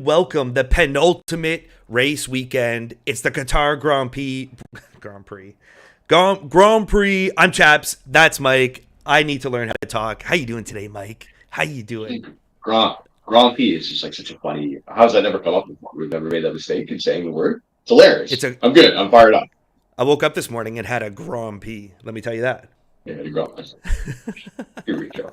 Welcome the penultimate race weekend. It's the Qatar Grand Prix. I'm Chaps. That's Mike. I need to learn how to talk. How you doing today, Mike? How you doing? Grand Grand P is just like such a funny. How's that never come up before? We've never made that mistake in saying the word. It's It's hilarious. a. I'm good. I'm fired up. I woke up this morning and had a Grand Prix. Let me tell you that. Yeah, to go. Here we go.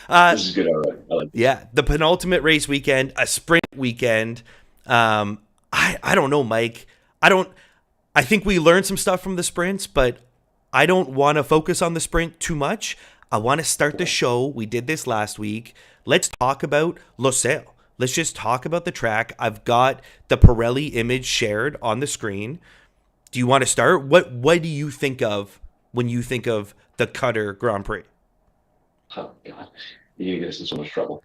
Uh, This is good already. I like this. yeah, the penultimate race weekend, a sprint weekend. I don't know, Mike. I don't. I think we learned some stuff from the sprints, but I don't want to focus on the sprint too much. I want to start the show. We did this last week. Let's talk about Losail. Let's just talk about the track. I've got the Pirelli image shared on the screen. Do you want to start? What do you think of when you think of the Qatar Grand Prix? Oh God, you're gonna get us in so much trouble.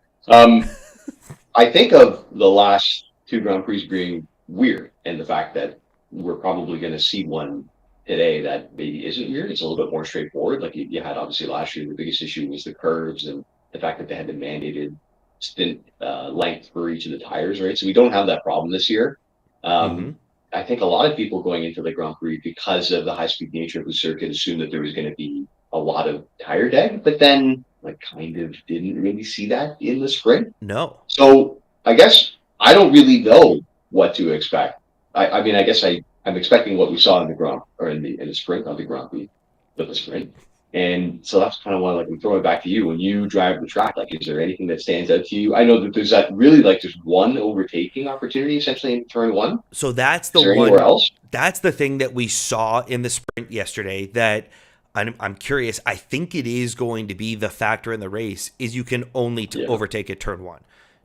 I think of the last two Grand Prix being weird, and the fact that we're probably going to see one today that maybe isn't weird. It's a little bit more straightforward. Like you had obviously last year, the biggest issue was the curves and the fact that they had the mandated stint length for each of the tires, right? So we don't have that problem this year. Mm-hmm. Um, I think a lot of people going into the Grand Prix because of the high speed nature of the circuit assumed that there was going to be a lot of tire deck, but then like kind of didn't really see that in the sprint. No. So I guess I don't really know what to expect. I mean, I guess I'm expecting what we saw in the Grand or in the sprint, not the Grand Prix, but the sprint. And so that's kind of why, like, I'm throwing it back to you. When you drive the track, like, is there anything that stands out to you? I know that there's that really like there's one overtaking opportunity essentially in turn one. So that's the Is there anywhere one. else? That's the thing that we saw in the sprint yesterday. That I'm curious. I think it is going to be the factor in the race. Is you can only Yeah, overtake at turn one.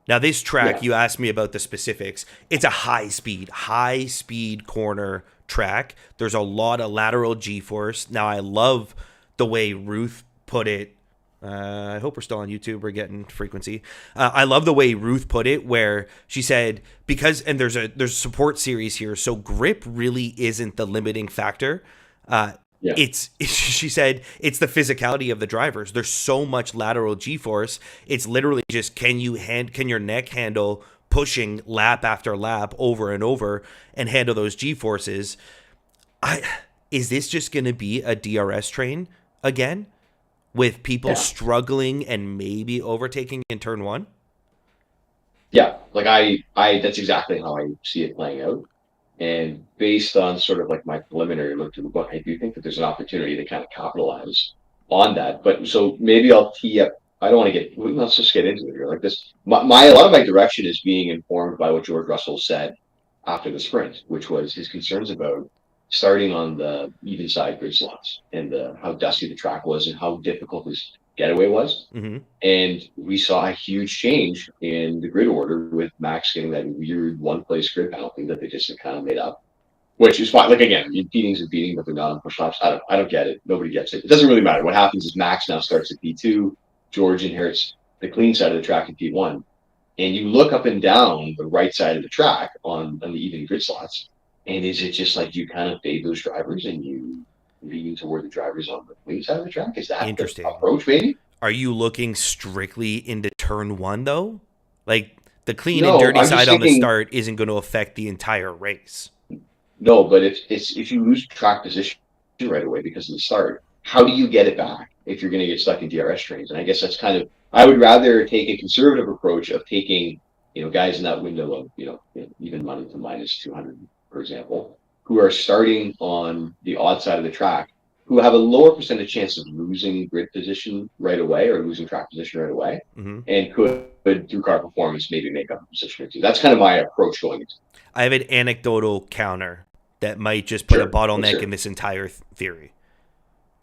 Now this track, yeah, you asked me about the specifics. It's a high speed corner track. There's a lot of lateral G-force. Now I love the way Ruth put it. I hope we're still on YouTube. We're getting frequency. I love the way Ruth put it, where she said and there's a support series here, so grip really isn't the limiting factor. Uh, yeah. it's she said it's the physicality of the drivers. There's so much lateral G-force. It's literally just can your neck handle pushing lap after lap over and over and handle those G-forces. Is this just going to be a DRS train again with people Yeah. struggling and maybe overtaking in turn one? Yeah, like that's exactly how I see it playing out. And based on sort of like my preliminary look to the book, I do think that there's an opportunity to kind of capitalize on that. But so maybe I'll tee up. I don't want to let's just get into it here. Like this, a lot of my direction is being informed by what George Russell said after the sprint, which was his concerns about starting on the even side grid slots and how dusty the track was and how difficult his getaway was. Mm-hmm. And we saw a huge change in the grid order with Max getting that weird one place grid penalty that they just kind of made up, which is fine. Like again, beating's a beating, but they're not on push laps. I don't get it. Nobody gets it. It doesn't really matter. What happens is Max now starts at P2. George inherits the clean side of the track at P1. And you look up and down the right side of the track on the even grid slots. And is it just like you kind of fade those drivers and you lean toward the drivers on the clean side of the track? Is that the Interesting. approach, maybe? Are you looking strictly into turn one though? Like the clean and No, dirty I'm just side on the thinking. start isn't going to affect the entire race. No, but if you lose track position right away because of the start, how do you get it back if you're going to get stuck in DRS trains? And I guess that's kind of I would rather take a conservative approach of taking guys in that window of even money to minus 200, for example, who are starting on the odd side of the track, who have a lower percentage chance of losing grid position right away or losing track position right away, Mm-hmm. and could through car performance maybe make up a position or two. That's kind of my approach going into. I have an anecdotal counter that might just put a Sure, let's bottleneck hear in it. this entire theory.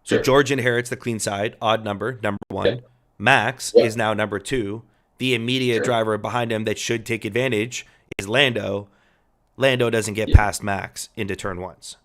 So Sure. George inherits the clean side, odd number Yeah. one. Max Yeah. is now number two. The immediate Sure. driver behind him that should take advantage is Lando. Lando doesn't get Yeah. past Max into turn ones.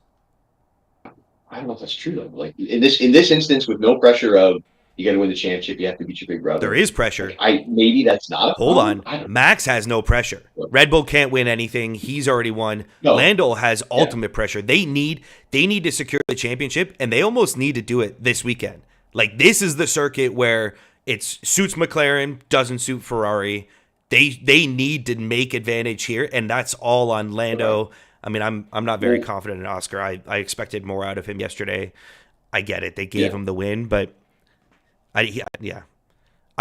I don't know if that's true though. Like in this instance, with no pressure of you got to win the championship, you have to beat your big There brother. is Like pressure. maybe that's not a Hold problem. on. I don't Max has no pressure. know. Red Bull can't win anything. He's already won. No, Lando has yeah, ultimate pressure. They need to secure the championship, and they almost need to do it this weekend. Like this is the circuit where it suits McLaren, doesn't suit Ferrari. they need to make advantage here, and that's all on Lando. Okay. I mean, I'm not very confident in Oscar. I expected more out of him yesterday. I get it. They gave him the win, but I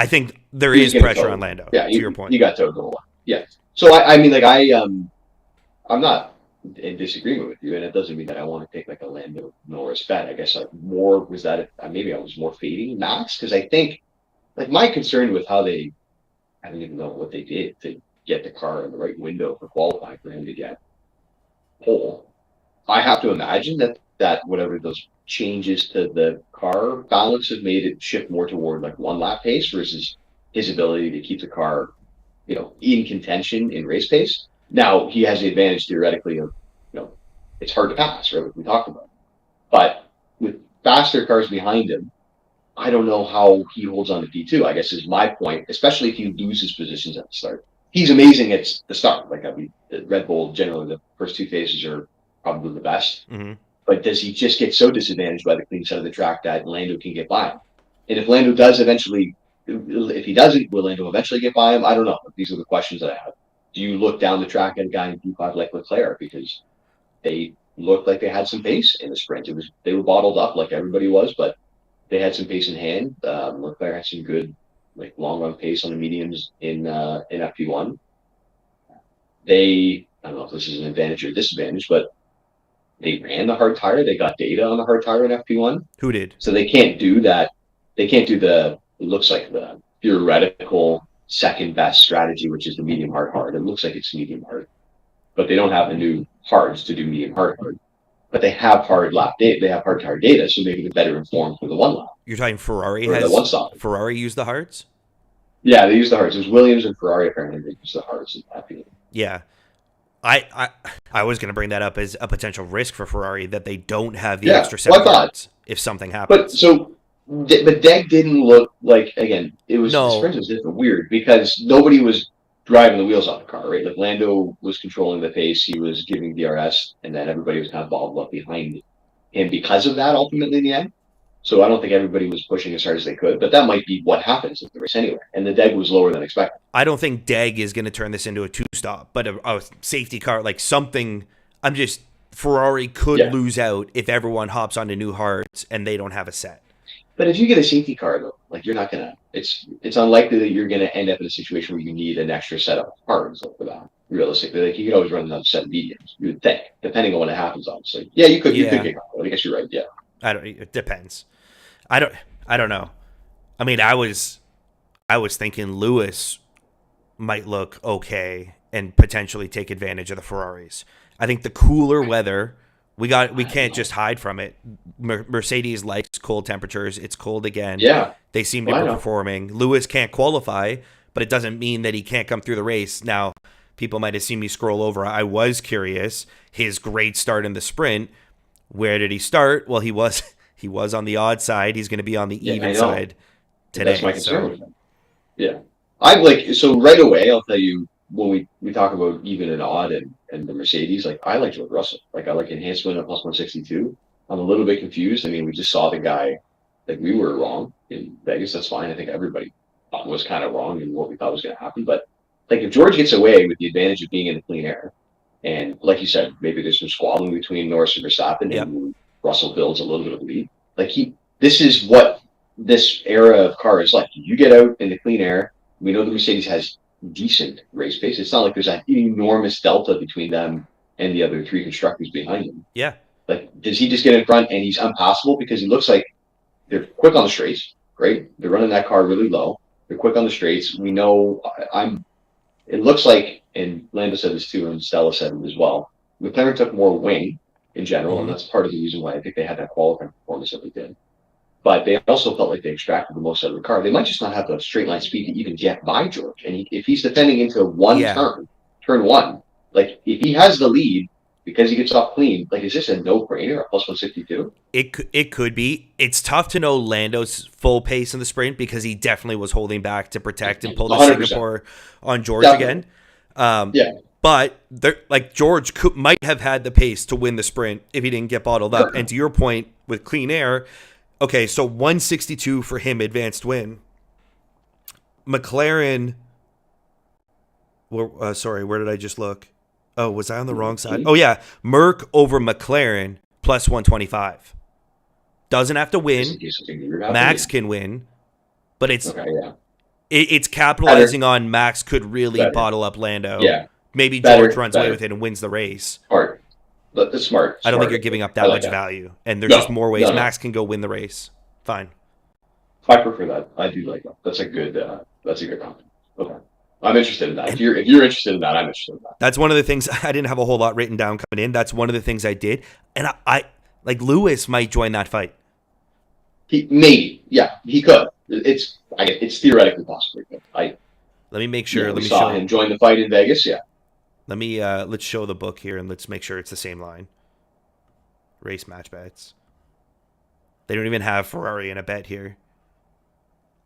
think there is pressure on Lando. Yeah, to your point, you got towed the whole lot. Yeah. So I mean, like I'm not in disagreement with you, and it doesn't mean that I want to take like a Lando Norris bet. I guess like more was that maybe I was more fading Max because I think like my concern with how I don't even know what they did to get the car in the right window for qualifying for him to get pole. I have to imagine that whatever those changes to the car balance have made it shift more toward like one lap pace versus his ability to keep the car, in contention in race pace. Now he has the advantage theoretically of, it's hard to pass, right? Like we talked about, but with faster cars behind him, I don't know how he holds on to P2. I guess is my point, especially if he loses positions at the start. He's amazing at the start. Like I mean, Red Bull generally the first two phases are probably the best. Mm-hmm. But does he just get so disadvantaged by the clean side of the track that Lando can get by him? And if Lando does eventually, if he doesn't, will Lando eventually get by him? I don't know. These are the questions that I have. Do you look down the track at a guy in P5 like Leclerc because they looked like they had some pace in the sprint? They were bottled up like everybody was, but they had some pace in hand. Leclerc had some good like long run pace on the mediums in FP1. I don't know if this is an advantage or disadvantage, but they ran the hard tire. They got data on the hard tire in FP1. Who did? So they can't do that. They can't do it looks like the theoretical second best strategy, which is the medium hard. It looks like it's medium hard, but they don't have the new hards to do medium hard. But they have hard lap data. They have hard tire data, so maybe they're better informed for the one lap. You're talking Ferrari or has the one stop. Ferrari used the hards? Yeah, they use the hards. It was Williams and Ferrari apparently they use the hards in FP1. Yeah. I was going to bring that up as a potential risk for Ferrari that they don't have the extra set of hards if something happens. But Deg didn't look like, again, the sprint was different, weird because nobody was driving the wheels off the car, right? Like Lando was controlling the pace, he was giving DRS, and then everybody was kind of bobbled up behind him because of that ultimately in the end. So I don't think everybody was pushing as hard as they could, but that might be what happens at the race anyway. And the Deg was lower than expected. I don't think Deg is going to turn this into a two-stop, but a safety car, like something. Ferrari could lose out if everyone hops onto new hards and they don't have a set. But if you get a safety car, though, like you're not gonna. It's unlikely that you're gonna end up in a situation where you need an extra set of hards for that. Realistically, like you could always run another set of mediums. You would think, depending on what happens, obviously. Yeah, you could. You could get. I guess you're right. Yeah. It depends. I don't know. I mean, I was thinking Lewis might look okay and potentially take advantage of the Ferraris. I think the cooler weather, we can't just hide from it. Mercedes likes cold temperatures. It's cold again. Yeah. They seem to be performing. Lewis can't qualify, but it doesn't mean that he can't come through the race. Now, people might have seen me scroll over. I was curious. His great start in the sprint. Where did he start? Well, he was on the odd side. He's going to be on the even side today. That's my concern with him. Yeah. So right away, I'll tell you, when we talk about even and odd and the Mercedes, like I like George Russell. Like I like enhancement at plus 162. I'm a little bit confused. I mean, we just saw the guy, like we were wrong in Vegas. That's fine. I think everybody was kind of wrong in what we thought was going to happen. But like if George gets away with the advantage of being in the clean air, and like you said, maybe there's some squabbling between Norris and Verstappen, and Russell builds a little bit of a lead. Like this is what this era of car is like. You get out in the clean air. We know the Mercedes has decent race pace. It's not like there's an enormous delta between them and the other three constructors behind him. Yeah. Like, does he just get in front and he's unpassable because he looks like they're quick on the straights, right? They're running that car really low. They're quick on the straights. We know it looks like, and Lando said this too, and Stella said it as well, McLaren took more wing in general, and that's part of the reason why I think they had that qualifying performance that they did. But they also felt like they extracted the most out of the car. They might just not have the straight line speed to even get by George. And if he's defending into turn one, like if he has the lead because he gets off clean, like is this a no-brainer at plus 162? It could be. It's tough to know Lando's full pace in the sprint because he definitely was holding back to protect and pull the 100%. Singapore on George again. But George might have had the pace to win the sprint if he didn't get bottled up. And to your point with clean air, okay, so 162 for him, advanced win. McLaren Sorry, where did I just look? Oh, was I on the wrong side? Oh yeah, Merc over McLaren plus 125. Doesn't have to Just in win. case something weird happened. Max can win, but Okay, yeah. it's capitalizing on Max could really Better. bottle up Lando. Yeah. Maybe Better, George runs away better. with it and wins the race. Smart. But that's smart. I don't think Smart. you're giving up I that like much that. value, and there's No, just more ways no, no. Max can go win the race. Fine. I prefer that. I do like that. That's a good comment. Okay. I'm interested in that. If you're interested in that, I'm interested in that. That's one of the things I didn't have a whole lot written down coming in. That's one of the things I did, and I like Lewis might join that fight. He could. It's theoretically possible. Let me make sure. Yeah, let we me saw show him join the fight in Vegas. Yeah. let's show the book here and let's make sure it's the same line. Race match bets. They don't even have Ferrari in a bet here.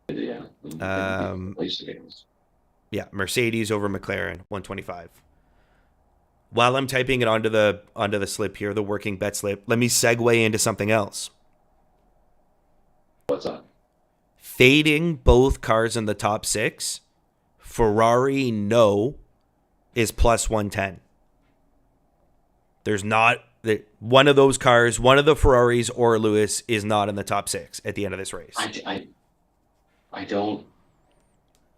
Yeah. Yeah, Mercedes over McLaren, 125. While I'm typing it onto the slip here, the working bet slip, let me segue into something else. What's that? Fading both cars in the top 6. Ferrari no is plus 110. There's not one of those cars, one of the Ferraris or Lewis is not in the top 6 at the end of this race. I don't.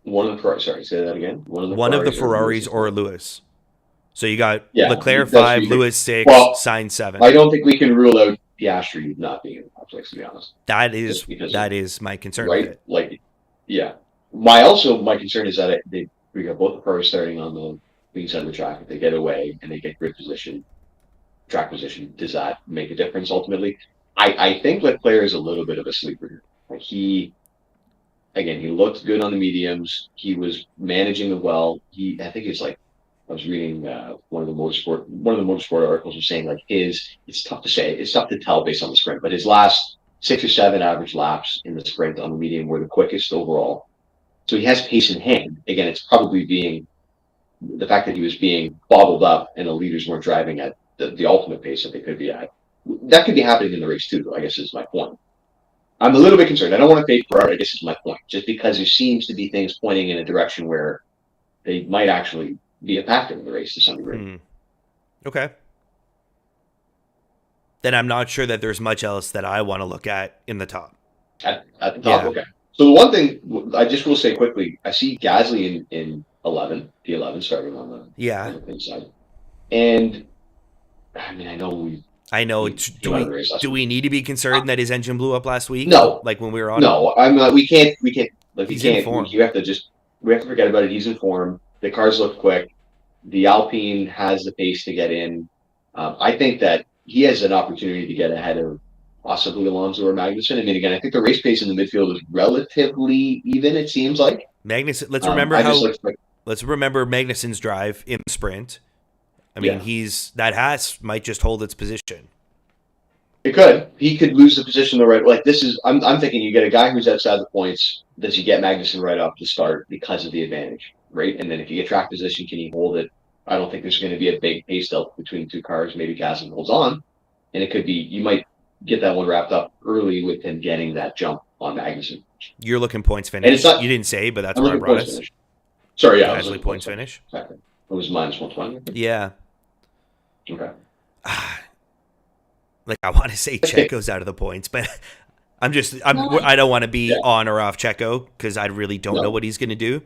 One of the Ferraris. Sorry, say that again. One of the Ferraris or Lewis. So you got Yeah, Leclerc that's 5, what you Lewis 6, Well, Sainz 7. I don't think we can rule out Piastri not being in the top 6, to be honest. That is my concern with Right? it. Like, yeah. My concern is that we got both the cars starting on the lead side of the track. If they get away and they get grid position, track position, does that make a difference ultimately? I think Leclerc is a little bit of a sleeper here. Like he looked good on the mediums. He was managing them well. I think it's like I was reading one of the motorsport articles was saying like it's tough to say, it's tough to tell based on the sprint, but his last 6 or 7 average laps in the sprint on the medium were the quickest overall. So he has pace in hand. Again, it's probably being the fact that he was being bobbled up and the leaders weren't driving at the ultimate pace that they could be at. That could be happening in the race too, though, I guess is my point. I'm a little bit concerned. I don't want to fade Ferrari, I guess is my point. Just because there seems to be things pointing in a direction where they might actually be impacting the race to some degree. Okay. Then I'm not sure that there's much else that I want to look at in the top. At the top, yeah. Okay. So the one thing I just will say quickly, I see Gasly in 11, P11 starting on the inside. And I mean, I know. Do we need to be concerned that his engine blew up last week? No. Like when we were on. No, I'm not. We can't. Like he's we can't. In form. We have to forget about it. He's in form. The cars look quick. The Alpine has the pace to get in. I think that he has an opportunity to get ahead of possibly Alonso or Magnussen. I mean, again, I think the race pace in the midfield is relatively even. It seems like Magnussen. Let's remember Magnussen's drive in the sprint. I mean, that might just hold its position. It could. He could lose the position the right. Like this is. I'm thinking you get a guy who's outside the points. Does he get Magnussen right off the start because of the advantage, right? And then if you get track position, can he hold it? I don't think there's going to be a big pace delta between the two cars. Maybe Gasly holds on, and it could be you might get that one wrapped up early with him getting that jump on Magnussen. You're looking points finish. You didn't say, but that's where I brought us. Finish. Sorry, yeah, Gasly points finish. Exactly. It was minus 120. Yeah. Okay. Like I want to say Checo's out of the points, but I don't want to be on or off Checo because I really don't know what he's going to do.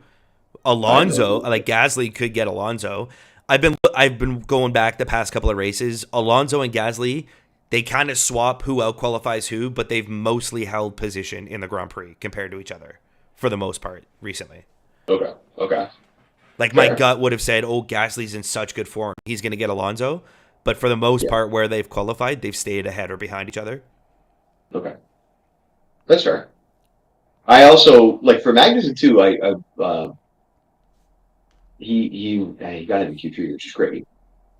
Alonso, like Gasly could get Alonso. I've been going back the past couple of races. Alonso and Gasly, they kind of swap who out qualifies who, but they've mostly held position in the Grand Prix compared to each other for the most part recently. Okay. Like my gut would have said, oh, Gasly's in such good form, he's going to get Alonso. But for the most part, where they've qualified, they've stayed ahead or behind each other. Okay, that's fair. I also like for Magnussen too. He got into Q3, which is great,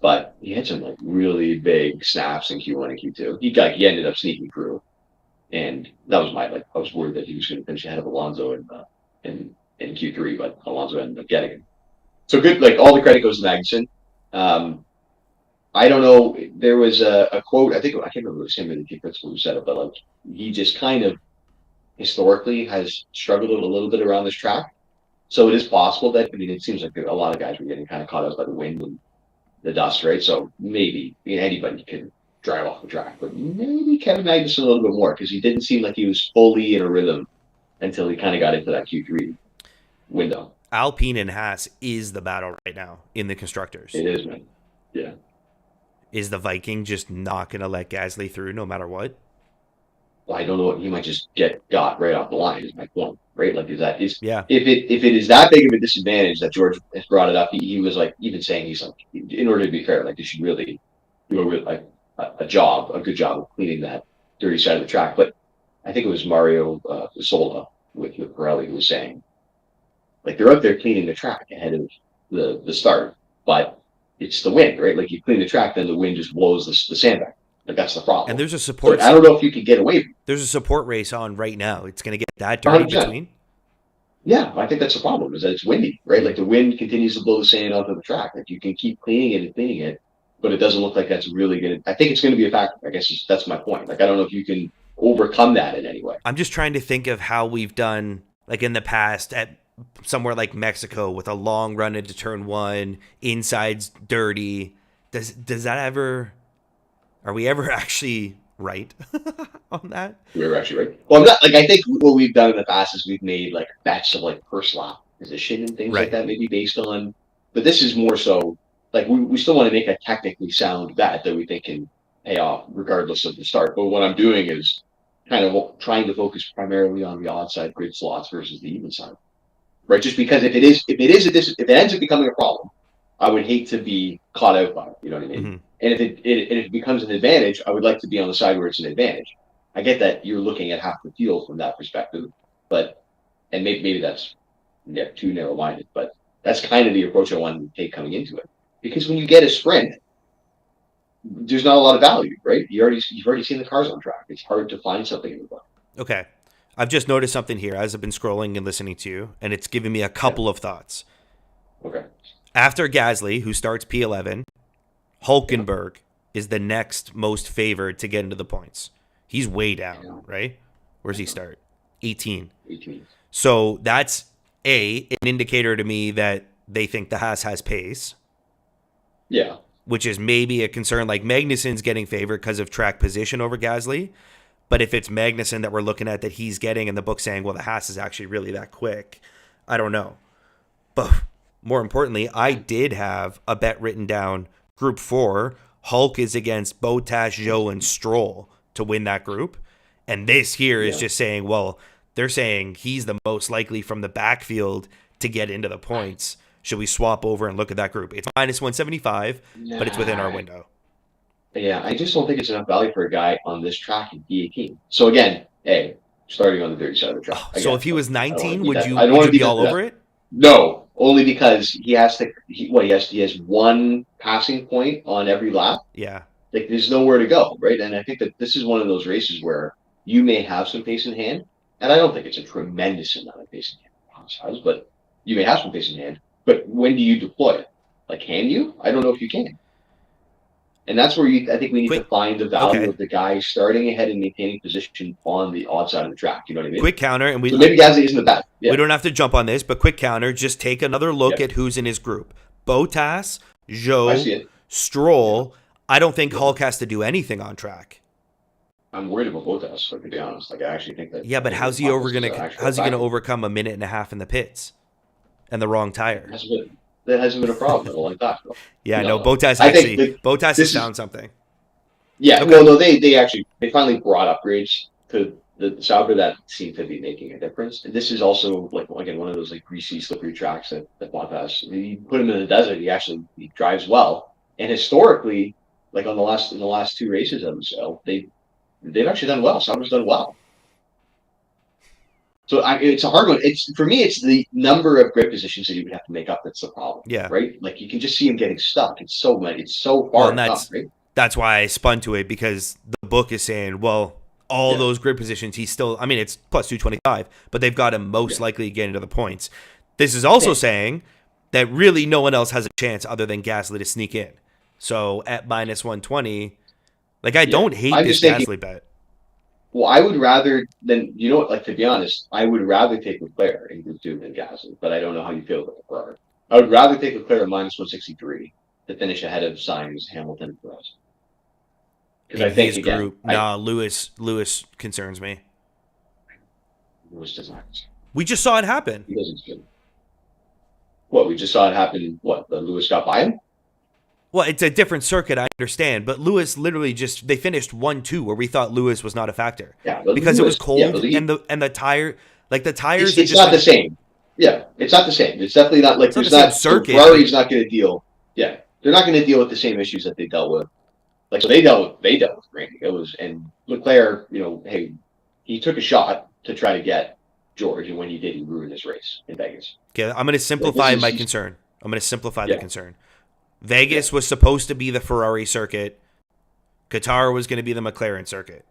but he had some like really big snaps in Q1 and Q2. He ended up sneaking through, and that was I was worried that he was going to finish ahead of Alonso in Q3, but Alonso ended up getting him. So good. Like all the credit goes to Magnussen. I don't know. There was a quote. I can't remember if it was him or the team principal who said it, but like he just kind of historically has struggled a little bit around this track. So it is possible that, I mean, it seems like a lot of guys were getting kind of caught up by the wind and the dust, right? So maybe, I mean, anybody can drive off the track, but maybe Kevin Magnussen a little bit more because he didn't seem like he was fully in a rhythm until he kind of got into that Q3 window. Alpine and Haas is the battle right now in the constructors. It is, man. Yeah. Is the Viking just not going to let Gasly through no matter what? Well, I don't know. He might just get got right off the line. Is my point, right? Like, Yeah. if it is that big of a disadvantage that George has brought it up, he was like even saying he's like, in order to be fair, like they should really do a good job of cleaning that dirty side of the track. But I think it was Mario Sola with Pirelli who was saying like they're out there cleaning the track ahead of the start, but it's the wind, right? Like you clean the track, then the wind just blows the sand back. Like that's the problem. And there's a support. So I don't know if you can get away from it. There's a support race on right now. It's going to get that dirty 100%. between. Yeah, I think that's the problem is that it's windy, right? Like the wind continues to blow the sand onto the track. Like you can keep cleaning it, but it doesn't look like that's really going to. I think it's going to be a factor. I guess that's my point. Like I don't know if you can overcome that in any way. I'm just trying to think of how we've done like in the past at somewhere like Mexico with a long run into turn one, inside's dirty. Does that ever? Are we ever actually right on that? We're actually right. Well, I'm not like I think what we've done in the past is we've made like bets of like first lap position and things like that, maybe based on. But this is more so like we still want to make a technically sound bet that we think can pay off regardless of the start. But what I'm doing is kind of trying to focus primarily on the odd side grid slots versus the even side, right? Just because if it ends up becoming a problem, I would hate to be caught out by it. You know what I mean? Mm-hmm. And if it becomes an advantage, I would like to be on the side where it's an advantage. I get that you're looking at half the field from that perspective, but and maybe that's too narrow-minded, but that's kind of the approach I wanted to take coming into it. Because when you get a sprint, there's not a lot of value, right? You've already seen the cars on track. It's hard to find something in the book. Okay. I've just noticed something here as I've been scrolling and listening to you, and it's giving me a couple of thoughts. Okay. After Gasly, who starts P11, Hulkenberg is the next most favored to get into the points. He's way down, right? Where's he start? 18. So that's an indicator to me that they think the Haas has pace. Yeah. Which is maybe a concern. Like Magnussen's getting favored because of track position over Gasly. But if it's Magnussen that we're looking at that he's getting in the book saying, well, the Haas is actually really that quick, I don't know. But more importantly, I did have a bet written down. Group 4, Hulk is against Bottas, Zhou, and Stroll to win that group. And this here is just saying, well, they're saying he's the most likely from the backfield to get into the points. Should we swap over and look at that group? It's minus 175, but it's within our window. Yeah, I just don't think it's enough value for a guy on this track in P18. So again, starting on the dirty side of the track. So if he was 19, would you be all over it? No, only because he has one passing point on every lap. Yeah. Like there's nowhere to go, right? And I think that this is one of those races where you may have some pace in hand, and I don't think it's a tremendous amount of pace in hand, but you may have some pace in hand. But when do you deploy it? Like, can you? I don't know if you can. And that's where I think we need to find the value of the guy starting ahead and maintaining position on the odd side of the track. You know what I mean? Quick counter, and so maybe Gasly isn't the best. Yeah. We don't have to jump on this, but quick counter. Just take another look at who's in his group: Bottas, Zhou, Stroll. I don't think Hulk has to do anything on track. I'm worried about Bottas, to be honest. Like I actually think that. Yeah, but how's he gonna overcome a minute and a half in the pits and the wrong tire? That hasn't been a problem like that. Yeah, no, Bottas has found something. Yeah, okay. Well, no, they finally brought upgrades to the Sauber that seem to be making a difference. And this is also like again one of those like greasy, slippery tracks that Bottas. You put him in the desert, he drives well. And historically, like in the last two races of himself, they've actually done well. Sauber's done well. So it's a hard one. For me, it's the number of grid positions that you would have to make up that's the problem. Yeah. Right? Like you can just see him getting stuck. It's so far up, right? That's why I spun to it, because the book is saying, well, all those grid positions, he's still, I mean, it's plus 225, but they've got him most likely to get into the points. This is also saying that really no one else has a chance other than Gasly to sneak in. So at minus 120, like I don't hate this Gasly bet. Well, I would rather than you know what, like to be honest, I would rather take Leclerc in Group 2 than Gasly, but I don't know how you feel about the Ferrari. I would rather take Leclerc at minus 163 to finish ahead of Sainz, Hamilton, and Perez. Because In I think his again, group, nah, Lewis concerns me. Lewis does not. We just saw it happen. He doesn't feel. What we just saw it happen. What the Lewis got by him? Well, it's a different circuit, I understand, but Lewis literally just they finished 1-2 where we thought Lewis was not a factor Yeah, but because it was Lewis. Yeah, cold but and the tire like the tires are it's just not like the same. Yeah, it's not the same. It's definitely not like it's not the there's same not. So circuit, but Ferrari's not going to deal. Yeah, they're not going to deal with the same issues that they dealt with. Like so, they dealt with Randy. It was and Leclerc. Hey, he took a shot to try to get George, and when he did, he ruined his race in Vegas. okay, I'm going to Like this simplify is my concern. I'm going to simplify the yeah, concern. yeah, Vegas was supposed to be the Ferrari circuit. Qatar was going to be the McLaren circuit.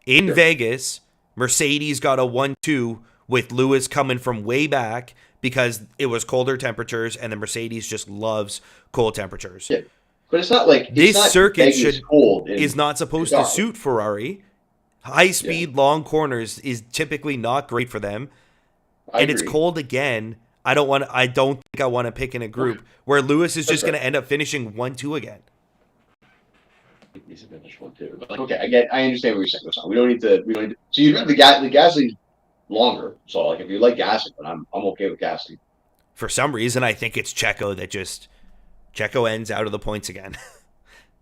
In sure, Vegas, Mercedes got a 1-2 with Lewis coming from way back because it was colder temperatures and the Mercedes just loves cold temperatures. yeah. But it's not like it's This not circuit Vegas cold is in not supposed to Qatar. suit Ferrari. High Yeah, speed, long corners is typically not great for them. I And it's agree. cold again. I don't think I want to pick in a Okay, group where Lewis is that's just fair. going to end up finishing 1-2 again. He's a finished one too. But like, okay, I understand what you're saying. We don't need to. We don't need to. So you read the Gasly longer. So like, if you like Gasly, then I'm okay with Gasly. For some reason, I think it's Checo that just Checo ends out of the points again.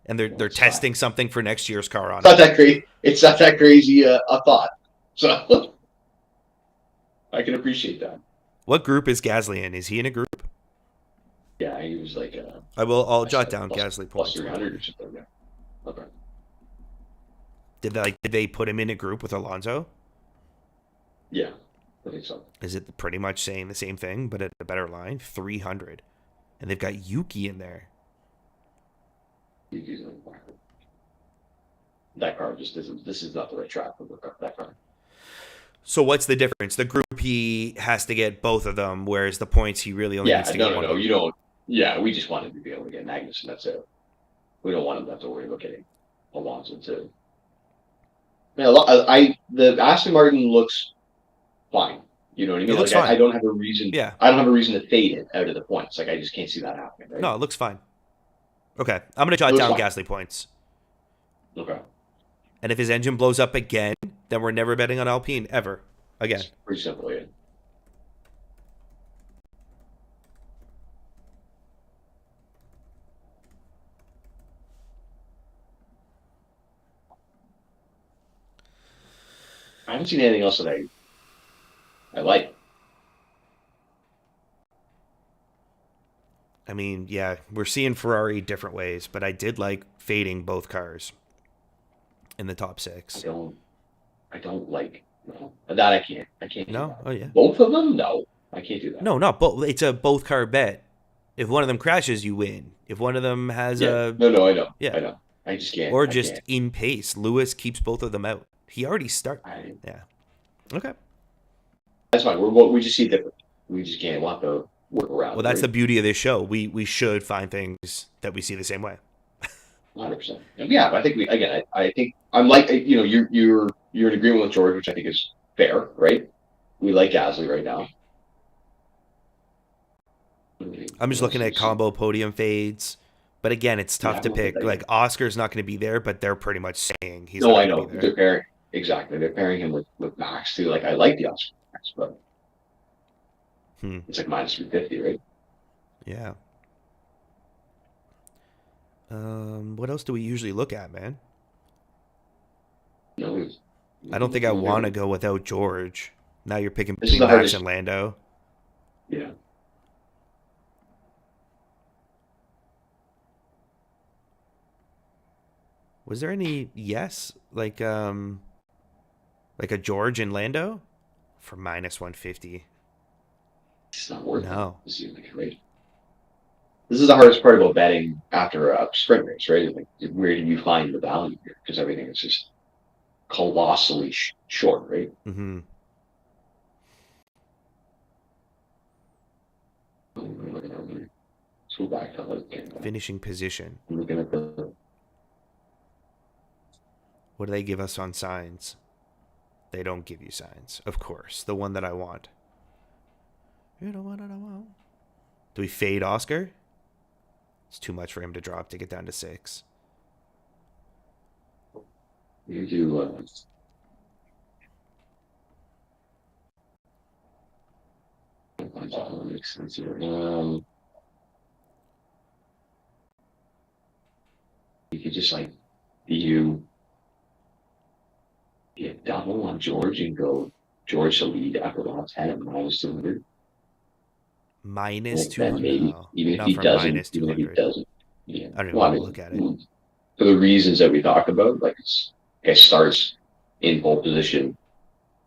And they're Well, they're it's fine. testing something for next year's car on It's not him. that crazy. It's not that crazy a thought. So I can appreciate that. What group is Gasly in? Is he in a group? Yeah, he was like I'll I jot said down Gasly plus points. 300 or something. Yeah. Okay. Did they put him in a group with Alonso? Yeah, I think so. Is it pretty much saying the same thing but at a better line? 300. And they've got Yuki in there. That car just isn't. This is not the right track for that car. So what's the difference? The group he has to get both of them, whereas the points he really only Yeah, needs to no, get no, one of no. them. You don't. Yeah, we just wanted to be able to get Magnus, and that's it. We don't want him to have to worry about getting Alonso too. Yeah, the Aston Martin looks fine. You know what I It mean? looks Like I fine. don't have a reason. Yeah. I don't have a reason to fade it out of the points. Like I just can't see that happening. Right? No, it looks fine. Okay. I'm going to It jot looks down fine. Gasly points. Okay, And if his engine blows up again, then we're never betting on Alpine ever again. it's pretty simple. Yeah. I haven't seen anything else that I like. I mean, yeah, we're seeing Ferrari different ways, but I did like fading both cars in the top I six. don't. I don't like no. That I can't. I can't do No? that. Oh, yeah. Both of them? No, I can't do that. No, not both. It's a both car bet. If one of them crashes, you win. If one of them has Yeah. a, No, no, I know. yeah, I know. I just can't. or I just can't. in pace, Lewis keeps both of them out. He already start. I, Yeah. Okay. that's fine. We just see different. We just can't want to work around Well, it, that's right? the beauty of this show. We should find things that we see the same way. 100%. Yeah, but I think we again. I think I'm like you're in agreement with George, which I think is fair, right? We like Gasly right now. I'm just looking at combo podium fades. But again, it's Yeah, tough I'm to looking at pick. that. Like Oscar's not going to be there, but they're pretty much saying he's No, not I going to know. be there. They're pairing exactly. They're pairing him with Max too. Like I like the Oscar Max, but it's like minus 350, right? Yeah. What else do we usually look at, man? No, I don't think I want to go without George. Now you're picking This is between the Max hardest. and Lando. Yeah. Was there any like a George and Lando for minus 150? It's not worth it. No. This is like great. This is the hardest part about betting after a sprint race, right? Like, where do you find the value here? Because everything is just colossally short, right? Mm-hmm. Let's go back to Finishing position. looking at the What do they give us on signs? They don't give you signs. Of course. The one that I want. You know what I want. Do we fade Oscar? It's too much for him to drop to get down to 6. You do. Makes sense here. You could just like you double on George and go George to lead after the last 10 at -200. Minus And then 200. maybe No, even if not he for doesn't, minus even if he 200. doesn't, yeah. I don't even Well, I want to mean, look at it. for the reasons that we talked about, like guy starts in pole position,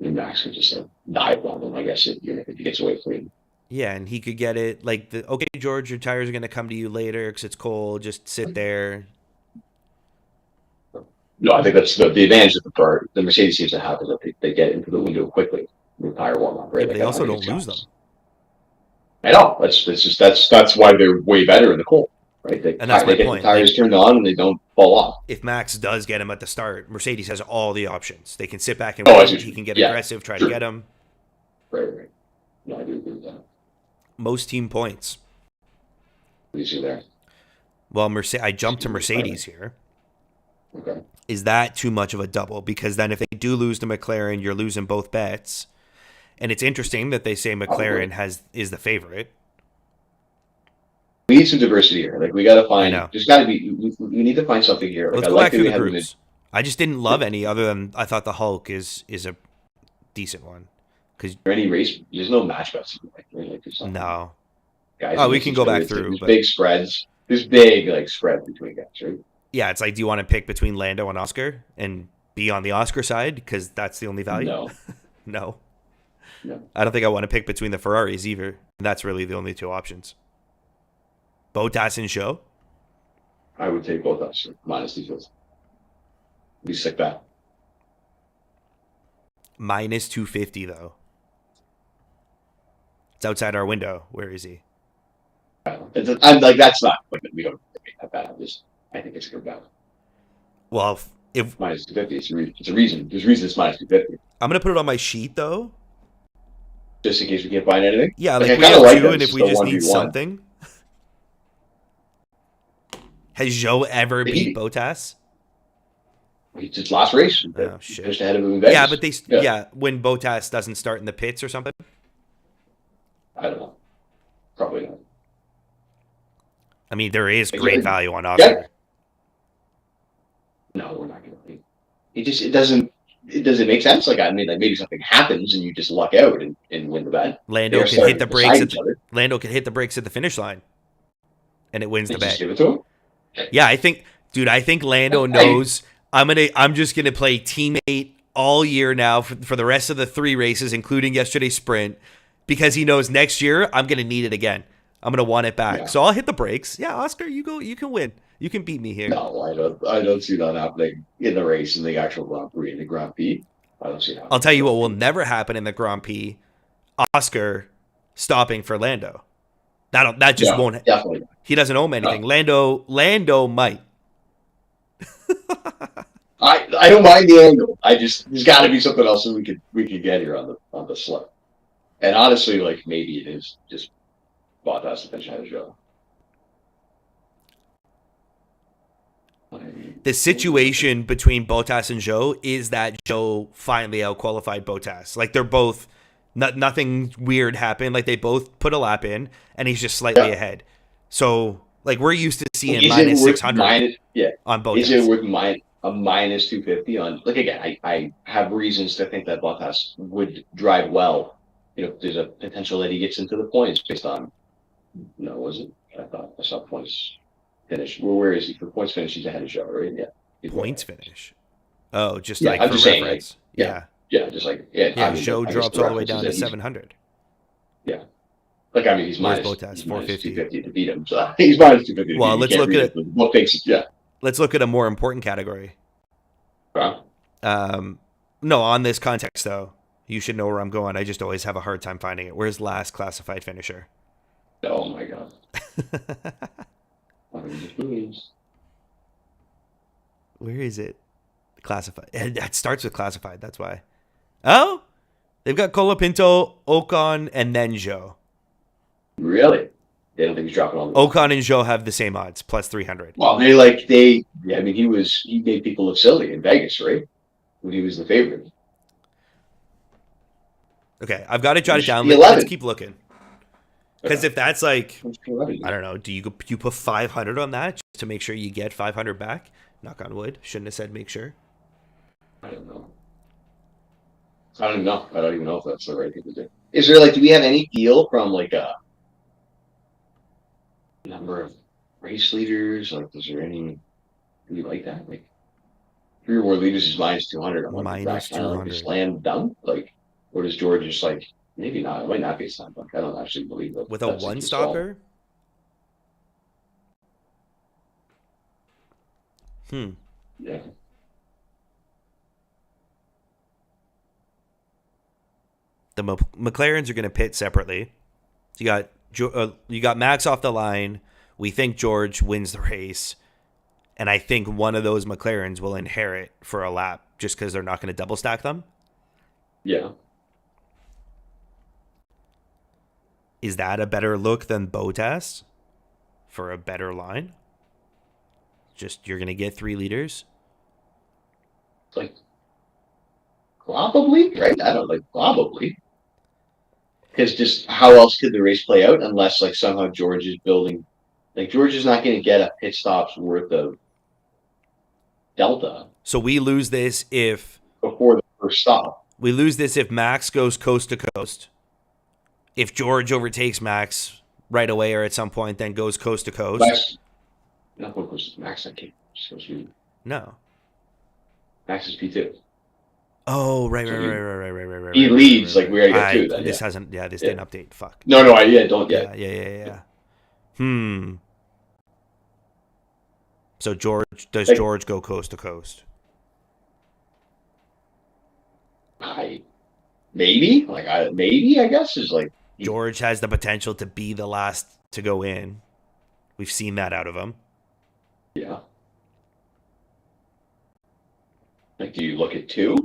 and Max can just like dive on him. I guess if he gets away from him. Yeah, and he could get it like okay, George, your tires are going to come to you later because it's cold. Just sit there. No, I think that's the advantage that the Mercedes seems to have is that they get into the window quickly with tire warm up, right? Yeah, but they also don't lose them. I know. That's why they're way better in the cold, right? They And that's my get point. the tires turned on and they don't fall off. If Max does get him at the start, Mercedes has all the options. They can sit back and Oh, I wait. see what He you can mean. get Yeah, aggressive, try to sure. get him. Right. No, I do agree with that. Most team points. What do you see there? Well, I jumped to Mercedes here. Okay. Is that too much of a double? Because then if they do lose to McLaren, you're losing both bets. And it's interesting that they say McLaren is the favorite. We need some diversity here. Like we got to find. know. There's got to be. We need to find something here. Like, Let's I go like back that through we the have groups. I just didn't love any other than I thought the Hulk is a decent one. Is there any race? There's no match bets. Like there's nothing. No. Guys, Oh, we can go back through. There's big spreads. There's big like spread between guys, right? Yeah, it's like, do you want to pick between Lando and Oscar and be on the Oscar side because that's the only value? No. No. No. I don't think I want to pick between the Ferraris either. That's really the only two options. Bottas and Zhou. I would take both us -250. Be sick that. -250 though. It's outside our window. Where is he? I'm like that's not like we don't make that bad. I think it's a good bet. Well, if -250, it's a reason. There's reason it's -250. I'm gonna put it on my sheet though. Just in case we can't find anything. Yeah, like we I have like two, that. and if we just need something. Has Zhou ever beat Bottas? It's his last race. Oh shit! Just ahead of him in Vegas. Yeah, but when Bottas doesn't start in the pits or something. I don't know. Probably not. I mean, there is great value on Oscar. Yeah. No, we're not going to. It doesn't make sense. Like I mean, like maybe something happens and you just luck out and win the bet. Lando can hit the brakes. Lando can hit the brakes at the finish line, and it wins the bet. Just give it to him. Yeah, I think Lando knows. I'm just gonna play teammate all year now for the rest of the 3 races, including yesterday's sprint, because he knows next year I'm gonna need it again. I'm gonna want it back. Yeah. So I'll hit the brakes. Yeah, Oscar, you go. You can win. You can beat me here. No, I don't see that happening in the race in the actual Grand Prix. In the Grand Prix, I don't see that. I'll tell you what will never happen in the Grand Prix: Oscar stopping for Lando. That just won't. Definitely. He doesn't own anything. No. Lando might. I don't mind the angle. There's got to be something else that we could get here on the slip. And honestly, like maybe it is just Bottas to finish ahead of Zhou. The situation between Bottas and Zhou is that Zhou finally outqualified Bottas. Like they're both, nothing weird happened. Like they both put a lap in, and he's just slightly ahead. So like we're used to seeing -600 on Bottas. Is it worth a -250 on? Like again, I have reasons to think that Bottas would drive well. You know, there's a potential that he gets into the points based on. No, was it? I thought I saw points finish. Where is he? For points finish, he's ahead of Zhou, right? Yeah. Points finish. Oh, just yeah, like I'm for just reference. Saying, like, yeah, just like yeah. Zhou drops all the way down to 700. Yeah. Like I mean, he's Where's minus Bottas? 450 to beat him. So he's minus 250. Well, let's look at what makes it. Yeah. Let's look at a more important category. Huh? No, on this context though, you should know where I'm going. I just always have a hard time finding it. Where's last classified finisher? Oh my god. Where is it? Classified. That starts with classified. That's why. Oh, they've got Colapinto, Ocon, and then Zhou. Really? They don't think he's dropping all the Ocon and Zhou have the same odds, plus 300. Well, I mean, he made people look silly in Vegas, right? When he was the favorite. Okay, I've got to jot it down. The Let's 11. keep looking. Because if that's like, I I don't know, do you put 500 on that just to make sure you get 500 back? Knock on wood. Shouldn't have said make sure. don't know. I don't even know. I don't even know if that's the right thing to do. Is there like, do we have any feel from like a number of race leaders? Like, is there any? Do you like that? Like, 3 or more leaders is minus 200. I'm like, Minus kind of like a 200. slam dunk. Like, or does George just like maybe not? It might not be a slam dunk. I don't actually believe that. With a That's one his fault. stopper? Yeah. The McLarens are going to pit separately. So you got Max off the line. We think George wins the race. And I think one of those McLarens will inherit for a lap just because they're not going to double stack them. Yeah. Is that a better look than Bottas for a better line? Just you're going to get 3 liters? Like, probably, right? I don't like probably. Because just how else could the race play out unless like somehow George is building, like George is not going to get a pit stop's worth of delta So we lose this if before the first stop. Max goes coast to coast. If George overtakes Max right away or at some point, then goes coast to coast. Max, not what was Max? I can't. No. Max is P2. Oh, right. He leads like we already got 2. Then, this hasn't. Yeah, this didn't update. Fuck. No, don't yet. Yeah. So does George go coast to coast? Maybe I guess is like George has the potential to be the last to go in. We've seen that out of him. Yeah. Like, do you look at 2?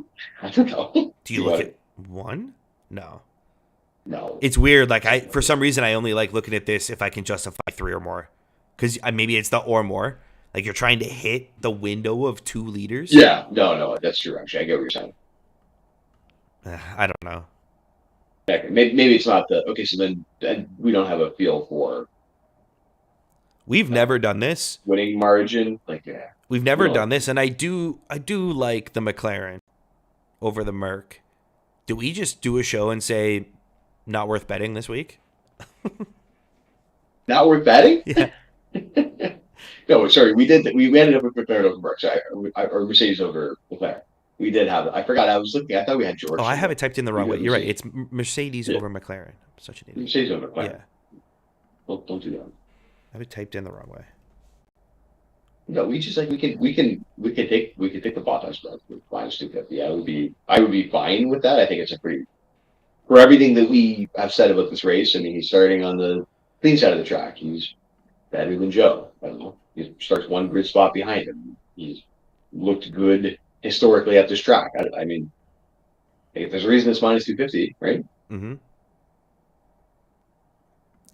I don't know. Do you look at 1? No. No. It's weird. Like for some reason, I only like looking at this if I can justify 3 or more. Because maybe it's the or more. Like you're trying to hit the window of 2 liters. Yeah. No. That's true. Actually, I get what you're saying. I don't know. Maybe it's not the okay. So then we don't have a feel for. We've never done this. Winning margin, like yeah. We've never done this, and I do like the McLaren over the Merc. Do we just do a show and say not worth betting this week? Not worth betting? Yeah. No, sorry. We did. We ended up with McLaren over Merc. Or Mercedes over McLaren. We did have it. I forgot. I was looking. I thought we had George. Oh, I have it typed in the wrong way. You're right. Mercedes. It's Mercedes over McLaren. I'm such an idiot. Mercedes over McLaren. Yeah. Don't do that. I have it typed in the wrong way. No, we just like we could take the Bottas spread with minus 250. I would be fine with that. I think it's a pretty for everything that we have said about this race. I mean, he's starting on the clean side of the track. He's better than Joe. I don't know. He starts 1 grid spot behind him. He's looked good historically at this track. I mean, if there's a reason it's minus 250, right? Mm-hmm.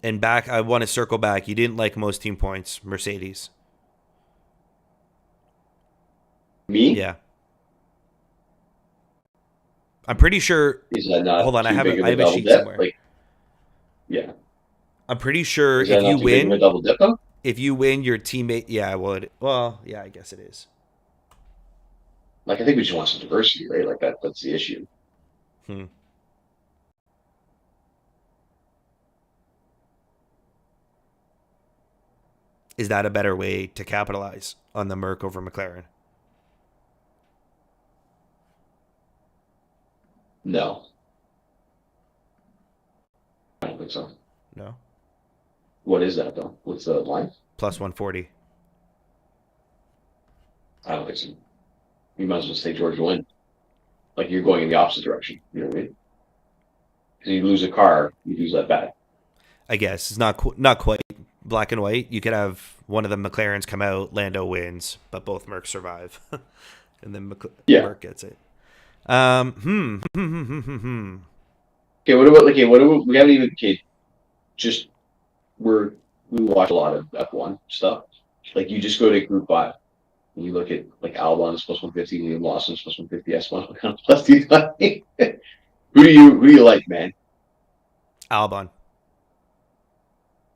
And back, I want to circle back. You didn't like most team points, Mercedes. Me? Yeah. I'm pretty sure. Is that not? Hold on, I have a sheet dip? somewhere. Like, yeah. I'm pretty sure Is that if you not too big of a win, double dip though? if you win, your teammate. Yeah, well, yeah, I guess it is. Like, I think we just want some diversity, right? Like that's the issue. Is that a better way to capitalize on the Merc over McLaren? No. I don't think so. No. What is that though? What's the line? Plus 140. I don't think so. You might as well say George win. Like you're going in the opposite direction. You know what I mean? Because you lose a car, you lose that bet. I guess it's not quite black and white. You could have one of the McLarens come out, Lando wins, but both Mercs survive, and then Merc gets it. Okay, what about we haven't even just we watch a lot of F1 stuff. Like you just go to Group 5 and you look at like Albon's plus 150, Liam Lawson's plus 150, S1 plus 220. Who do you like, man? Albon.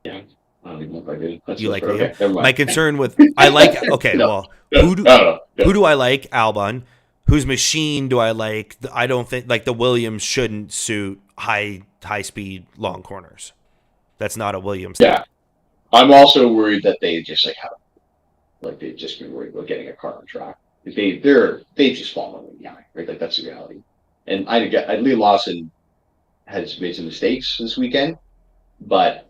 Yeah, I don't even know if I did. That's You like okay. Liam? Never mind. My concern with I like okay, No, well, no, no. who do I like? Albon. Whose machine do I like? I don't think like the Williams shouldn't suit high speed long corners. That's not a Williams thing. Yeah, I'm also worried that they just they've just been worried about getting a car on track. They've just fallen behind, right? Like that's the reality. And I get Lee Lawson has made some mistakes this weekend, but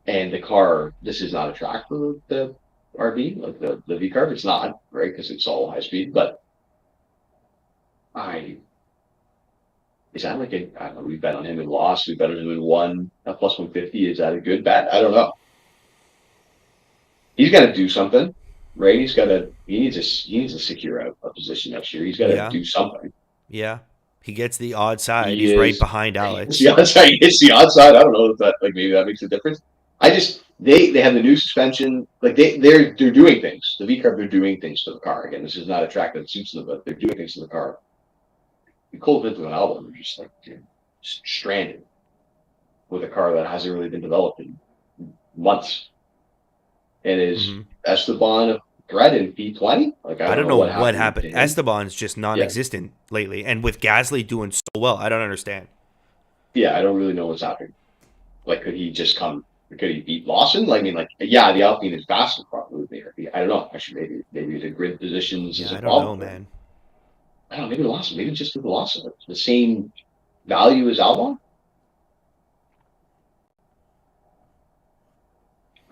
and the car, this is not a track for the RV, like the V car. It's not, right? Because it's all high speed. But I is that like I don't know, we bet on him and lost, we bet on him and won at plus 150. Is that a good bet? I don't know. He's got to do something, right? He needs to secure a position next year. He's got to do something. Yeah. He gets the odd side. He's right behind Alex. He gets the odd side. I don't know if that maybe that makes a difference. They have the new suspension. Like they're doing things. The V carb, they're doing things to the car. Again, this is not a track that suits them, but they're doing things to the car. The Cold Vinton and Albon are just stranded with a car that hasn't really been developed in months. And is Esteban a threat in P20? Like I don't know what happened. Esteban's just non-existent lately, and with Gasly doing so well, I don't understand. Yeah, I don't really know what's happening. Like, could he just come? Could he beat Lawson? Like, I mean, yeah, the Alpine is faster, probably. I don't know. Actually, maybe the grid positions is a problem. I don't know, man. I don't know. Maybe Lawson. Maybe just with Lawson, like, the same value as Albon.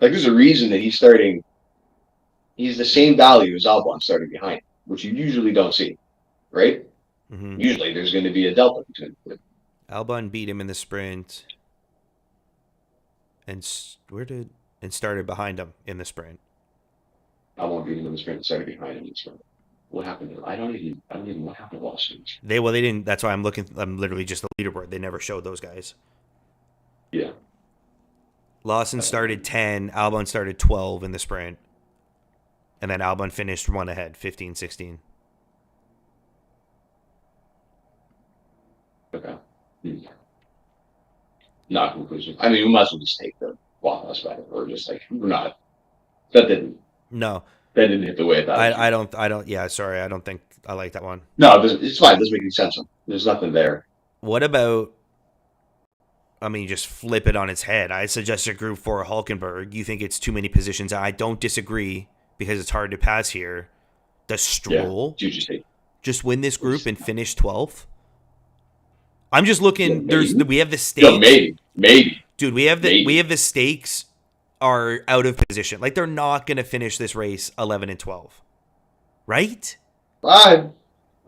Like, there's a reason that he's starting. He's the same value as Albon starting behind, which you usually don't see, right? Mm-hmm. Usually, there's going to be a delta between them. Albon beat him in the sprint, and started behind him in the sprint. Albon beat him in the sprint and started behind him in the sprint. What happened? I don't even know what happened to Lawson. They didn't. That's why I'm looking. I'm literally just the leaderboard. They never showed those guys. Yeah. Lawson started 10, Albon started 12 in the sprint. And then Albon finished one ahead, 15-16. Okay. Not conclusive. I mean, we might as well just take the Waffles back. Or just like, we're not. That didn't hit the way it thought. I don't, yeah, sorry. I don't think I like that one. No, it's fine. It doesn't make any sense. There's nothing there. What about, I mean, just flip it on its head. I suggest a Group 4 Hulkenberg. You think it's too many positions. I don't disagree because it's hard to pass here. Does Stroll just win this group and finish 12th? I'm just looking. We have the stakes. Yeah, maybe. Dude, we have the stakes are out of position. Like they're not going to finish this race 11 and 12, right? I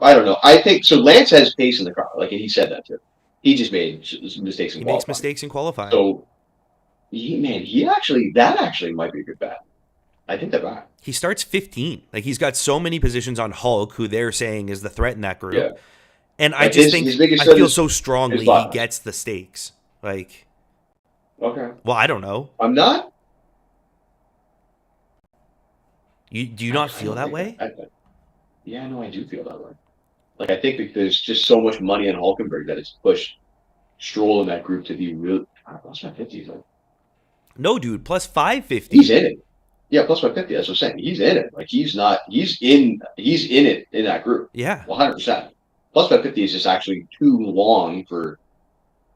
don't know. I think so. Lance has pace in the car, like he said that too. He just made mistakes in qualifying. He makes mistakes in qualifying. So, that actually might be a good bet. I think that right. He starts 15. Like he's got so many positions on Hulk, who they're saying is the threat in that group. Yeah. And I just think I feel so strongly he gets the stakes. Like, okay. Well, I don't know. I'm not. Do you not feel that way? Yeah, no, I do feel that way. Like I think that there's just so much money on Hulkenberg that it's pushed Stroll in that group to be real. Plus 550. Like, no, dude, plus 550. He's in it. Yeah, plus 550. That's what I'm saying. He's in it. Like he's not. He's in it in that group. Yeah, 100%. Plus 550 is just actually too long for.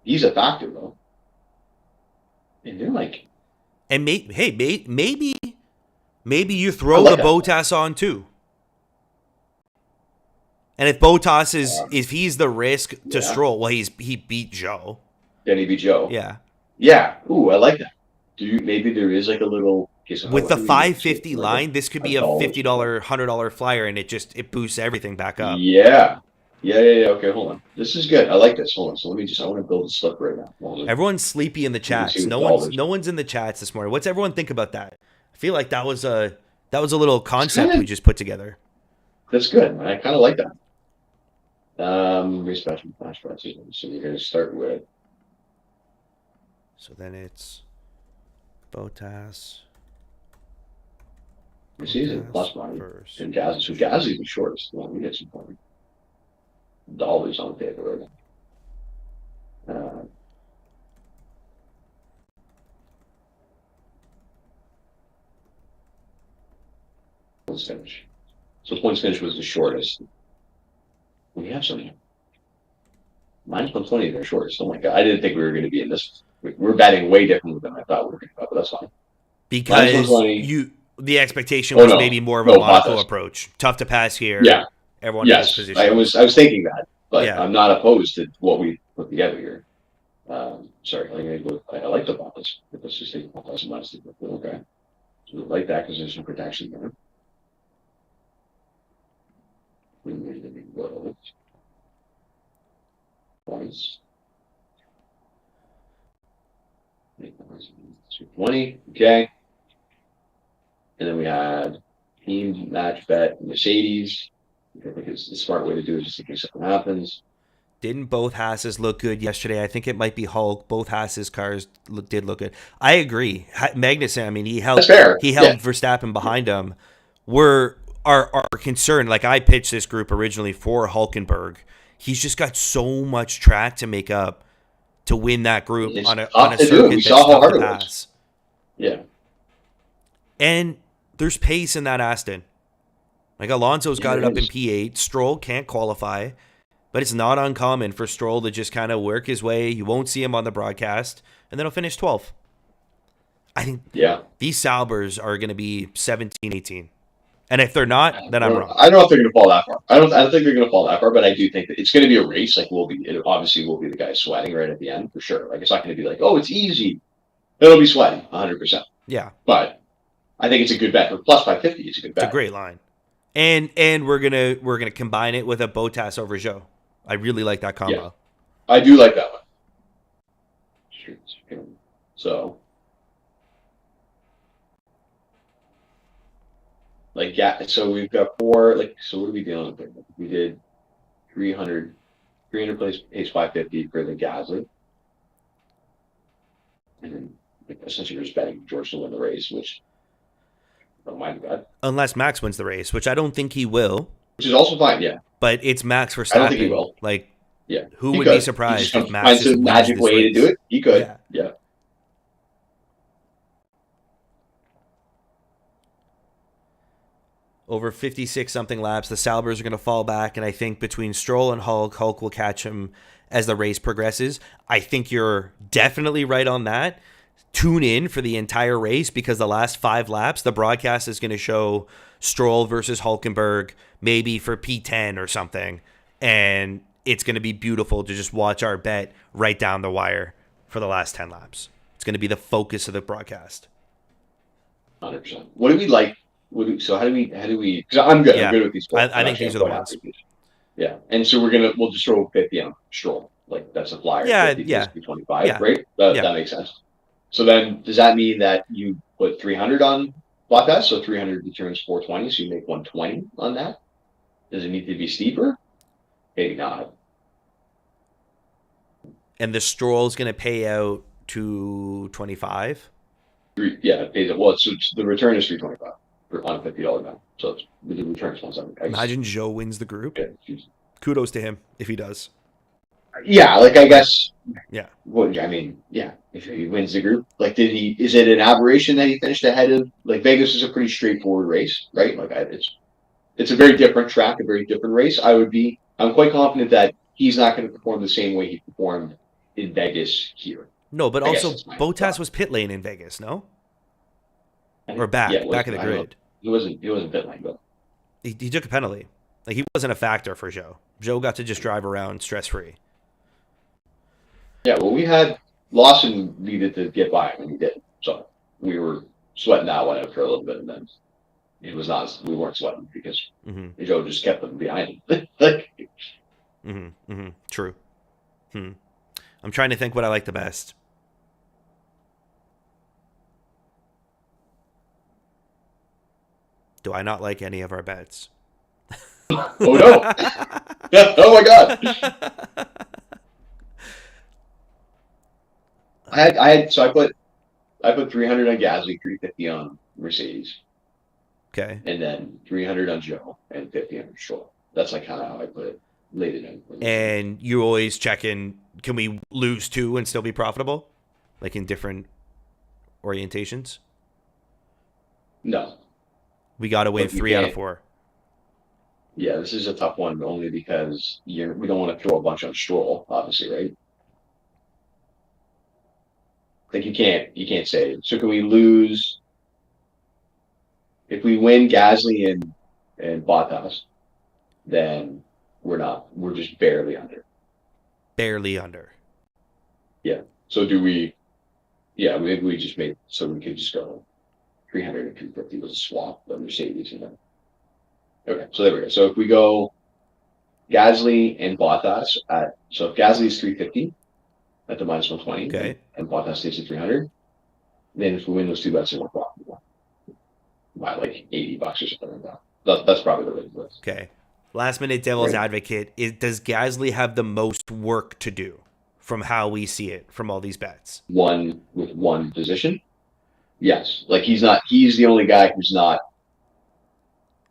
He's a factor though. And they're like. And maybe you throw the Bottas on too. And if Bottas if he's the risk to Stroll, well, he beat Joe. Then he beat Joe. Yeah. Yeah. Ooh, I like that. Maybe there is like a little. With the 550 line, this could be a $50, $100 flyer, and it boosts everything back up. Yeah. Okay, hold on. This is good. I like this. Hold on. So I want to build a slip right now. Everyone's sleepy in the chats. No one's in the chats this morning. What's everyone think about that? I feel like that was a little concept we just put together. That's good. I kind of like that. Race flash prices. So you're going to start with So then it's Bottas. the season plus Bottas money first. and Gasly. So Gasly's the shortest one. We get some dollars on paper. Points finish. So points finish was the shortest. We have some. Mine's 120. They're shortest. Oh my god! I didn't think we were going to be in this. We're batting way differently than I thought we were going to, but that's fine. Mine's Because 120. the expectation Oh was no, maybe more of a no, Monaco Bottas. approach. Tough to pass Yeah, here. Everyone in those yes. positions. I was thinking that, but Yeah. I'm not opposed to what we put together here. Sorry, I like the Bottas. Let's just take Bottas and minus the okay. So like the acquisition protection there. We made the big world. Points. 220, okay. And then we had team match bet Mercedes. I think it's the smart way to do it just in case something happens. Didn't both Hasses look good yesterday? I think it might be Hulk. Both Hasses cars did look good. I agree. Magnussen, I mean, That's fair. he Yeah. held Verstappen behind him. We're our concern. Like I pitched this group originally for Hulkenberg. He's just got so much track to make up to win that group It's on tough a to do. We circuit saw that's how tough hard to it was. pass. Yeah. And there's pace in that Aston. Like Alonso's got it up in P8. Stroll can't qualify. But it's not uncommon for Stroll to just kind of work his way. You won't see him on the broadcast, and then he'll finish 12th. I think these Saubers are going to be 17, 18. And if they're not, then I'm wrong. I don't know if they're going to fall that far. I don't think they're going to fall that far, but I do think that it's going to be a race. Like it obviously will be the guy sweating right at the end for sure. Like it's not going to be like, oh, it's easy. It'll be sweating 100%. Yeah. But I think it's a good bet for plus 550. It's a good bet. It's a great line. And we're gonna combine it with a Bottas over Zhou. I really like that combo. Yeah. I do like that one. So, like, yeah. So we've got four. Like, so what are we dealing with? We did 300 place pace 550 for the Gasly, and then essentially we're just betting George to win the race, which I don't mind that. Unless Max wins the race, which I don't think he will. Which is also fine, yeah. But it's Max Verstappen. I don't think he will. Like, yeah, who would be surprised if Max finds just some wins magic this way race? to do it? He could. Yeah. Over 56 something laps, the Saubers are going to fall back, and I think between Stroll and Hulk will catch him as the race progresses. I think you're definitely right on that. Tune in for the entire race because the last 5 laps, the broadcast is going to show Stroll versus Hulkenberg, maybe for P10 or something, and it's going to be beautiful to just watch our bet right down the wire for the last 10 laps. It's going to be the focus of the broadcast. 100%. What do we like? So how do we? Because I'm good. Yeah. I'm good with these. I think these are the ones. Yeah, and so we'll just throw 50 on Stroll. Like that's a flyer. Yeah, 50 yeah. 25, yeah. right? That makes sense. So then, does that mean that you put 300 on Bottas? So 300 returns 420, so you make 120 on that. Does it need to be steeper? Maybe not. And the Stroll's going to pay out to 25. Yeah, it pays it. Well, so the return is 325 on a $50 bet. So the return is 170. Imagine Zhou wins the group. Yeah, kudos to him if he does. Yeah, like I guess. Yeah. Well, I mean, yeah. If he wins the group, like, is it an aberration that he finished ahead of? Like Vegas is a pretty straightforward race, right? Like it's a very different track, a very different race. I'm quite confident that he's not going to perform the same way he performed in Vegas here. No, but also Bottas was pit lane in Vegas, no? Or back of the grid. He wasn't pit lane, but he took a penalty. Like he wasn't a factor for Zhou. Zhou got to just drive around stress free. Yeah, well, we had Lawson needed to get by him, and he did. So we were sweating that one out for a little bit, and then it was not. We weren't sweating because Zhou just kept them behind him. True. I'm trying to think what I like the best. Do I not like any of our bets? Oh no! Oh my god! I put 300 on Gasly, 350 on Mercedes, Okay. and then 300 on Joe and 50 on Stroll. That's like kind of how I put it, laid it in. And you always check in, can we lose 2 and still be profitable? Like in different orientations? No, We got to win like you 3 out of can't. 4. Yeah, this is a tough one only because we don't want to throw a bunch on Stroll, obviously, right? Like you can't say. So can we lose if we win Gasly and Bottas? Then we're not. We're just barely under. Barely under. Yeah. So do we? Yeah, maybe we just made so we could just go 300 and 250 was a swap the Mercedes and then. Okay, so there we go. So if we go Gasly and Bottas so if Gasly is 350 at the minus 120 Okay. and Bottas stays at 300, then if we win those two bets, then we're profitable by like $80 or something like that. That's probably the way to do it. Okay. Last minute devil's Right. advocate. Does Gasly have the most work to do from how we see it from all these bets? One with one position. Yes, like he's the only guy who's not.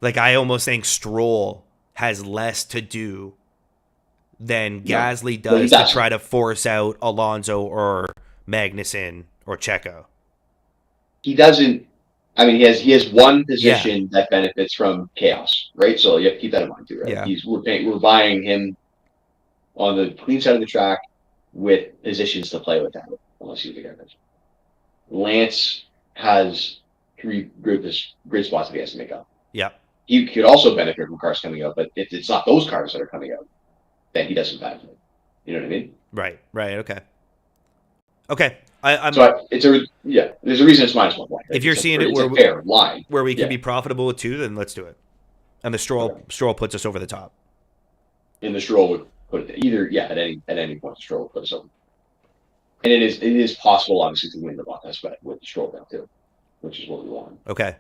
Like, I almost think Stroll has less to do than No, Gasly but he does to doesn't. try to force out Alonso or Magnussen or Checo. He doesn't. I mean, he has one Yeah. position that benefits from chaos, right? So you have to keep that in mind too, right? Yeah. We're buying him on the clean side of the track with positions to play with that, unless he's the guy. Lance has three grid spots that he has to make up. Yeah. He could also benefit from cars coming up, but if it's not those cars that are coming up, then he doesn't benefit. You know what I mean? Right. Okay. Okay. I'm So there's a reason it's minus 1 point. Right? If you're seeing it it's a fair line. where we can Yeah. be profitable with 2, then let's do it. And the Okay. Stroll puts us over the top. And the Stroll would put it either at any point the Stroll would put us over. And it is possible obviously to win the Bottas bet with the Stroll down too, which is what we want. Okay.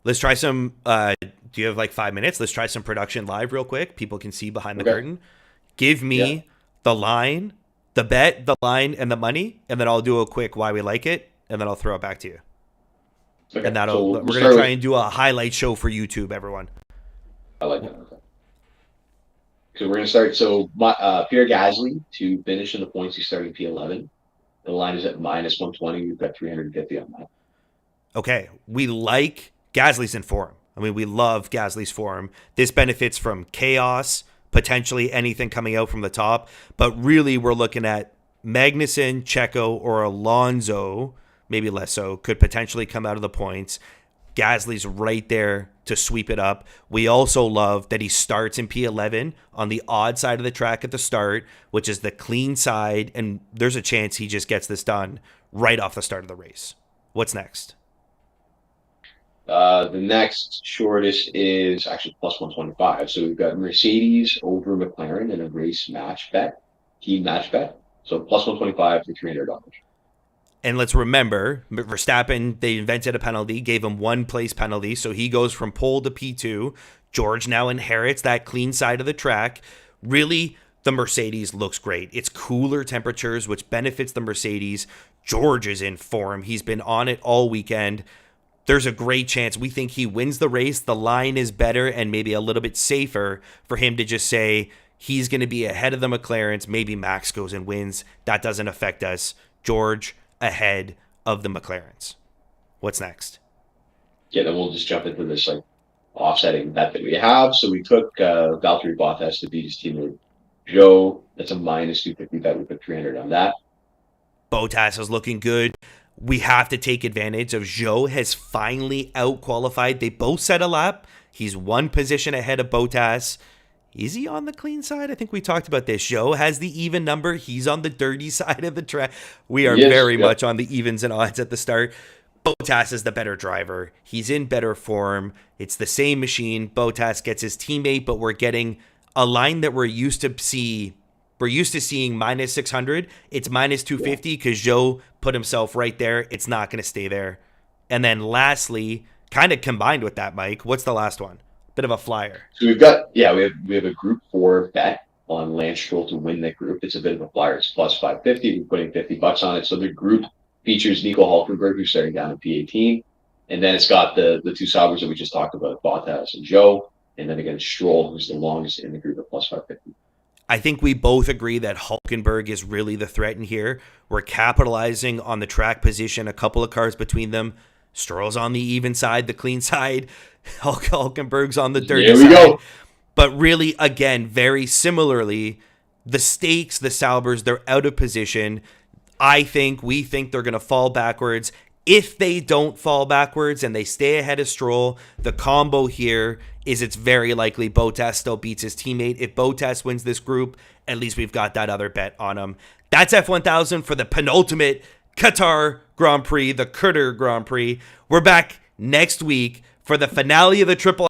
Let's try some do you have like 5 minutes? Let's try some production live real quick. People can see behind the curtain. Give me the line, the bet, the line, and the money, and then I'll do a quick why we like it, and then I'll throw it back to you. Okay. And So we're gonna try and do a highlight show for YouTube, everyone. I like that. Okay. So we're gonna start. So Pierre Gasly to finish in the points. He's starting P11. The line is at minus 120. We've got 350 on that. Okay, we like Gasly's in form. I mean, we love Gasly's form. This benefits from chaos, potentially anything coming out from the top. But really, we're looking at Magnussen, Checo, or Alonso, maybe less so, could potentially come out of the points. Gasly's right there to sweep it up. We also love that he starts in P11 on the odd side of the track at the start, which is the clean side. And there's a chance he just gets this done right off the start of the race. What's next? The next shortest is actually plus 125. So we've got Mercedes over McLaren in a race match bet, team match bet. So plus 125 for $300. And let's remember, Verstappen, they invented a penalty, gave him 1 place penalty. So he goes from pole to P2. George now inherits that clean side of the track. Really, the Mercedes looks great. It's cooler temperatures, which benefits the Mercedes. George is in form. He's been on it all weekend. There's a great chance we think he wins the race. The line is better and maybe a little bit safer for him to just say he's going to be ahead of the McLarens. Maybe Max goes and wins. That doesn't affect us. George ahead of the McLarens. What's next? Yeah, then we'll just jump into this like offsetting bet that we have. So we took Valtteri Bottas to beat his teammate Joe. That's a minus 250 bet. We put 300 on that. Bottas is looking good. We have to take advantage of Zhou has finally out-qualified. They both set a lap. He's 1 position ahead of Bottas. Is he on the clean side? I think we talked about this. Zhou has the even number. He's on the dirty side of the track. We are very much on the evens and odds at the start. Bottas is the better driver. He's in better form. It's the same machine. Bottas gets his teammate, but we're getting a line that we're used to see. We're used to seeing minus 600. It's minus 250 because Zhou put himself right there. It's not going to stay there. And then lastly, kind of combined with that, Mike, what's the last one? Bit of a flyer. So we have a Group 4 bet on Lance Stroll to win that group. It's a bit of a flyer. It's plus 550. We're putting $50 on it. So the group features Nico Hulkenberg, who's starting down in P18, and then it's got the two Saubers that we just talked about, Bottas and Joe, and then again Stroll, who's the longest in the group at plus 550. I think we both agree that Hulkenberg is really the threat in here. We're capitalizing on the track position, a couple of cars between them. Stroll's on the even side, the clean side. Hulkenberg's on the dirty side. Go. But really, again, very similarly, the stakes, the Saubers, they're out of position. We think they're going to fall backwards. If they don't fall backwards and they stay ahead of Stroll, the combo here is it's very likely Bottas still beats his teammate. If Bottas wins this group, at least we've got that other bet on him. That's F1000 for the penultimate Qatar Grand Prix, the Qatar Grand Prix. We're back next week for the finale of the Triple